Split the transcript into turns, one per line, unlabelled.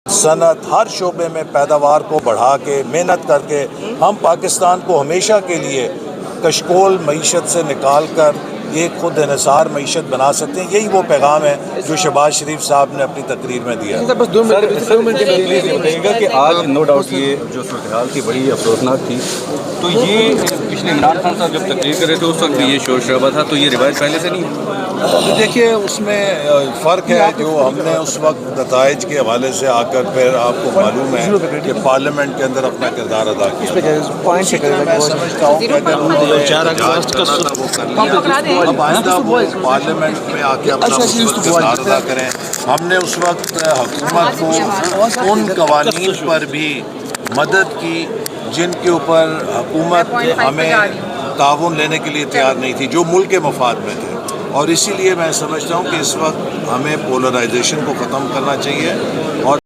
صنعت ہر شعبے میں پیداوار کو بڑھا کے محنت کر کے ہم پاکستان کو ہمیشہ کے لیے کشکول معیشت سے نکال کر ایک خود انحصار معیشت بنا سکتے ہیں. یہی وہ پیغام ہے جو شہباز شریف صاحب نے اپنی تقریر میں دیا.
بتائیے گا کہ آج نو ڈاؤٹ یہ جو صورتحال تھی بڑی افسوسناک تھی، تو یہ پچھلے عمران خان صاحب جب تقریر کر رہے تھے اس وقت بھی یہ شور شرابہ تھا، تو یہ روایت پہلے سے نہیں ہے؟
دیکھیے اس میں فرق ہے جو ہم نے اس وقت نتائج کے حوالے سے آ کر پھر آپ کو معلوم ہے کہ پارلیمنٹ کے اندر اپنا کردار ادا کیا. اسی طرح میں سمجھتا ہوں کہ اگر انہوں نے احتجاج کرنا تھا وہ کر لیا. اب آئندہ وہ پارلیمنٹ میں آ کے اپنا مثبت کردار ادا کریں. ہم نے اس وقت حکومت کو ان قوانین پر بھی مدد کی جن کے اوپر حکومت ہمیں تعاون لینے کے لیے تیار نہیں تھی، جو ملک کے مفاد میں تھے. اور اسی لیے میں سمجھتا ہوں کہ اس وقت ہمیں پولرائزیشن کو ختم کرنا چاہیے اور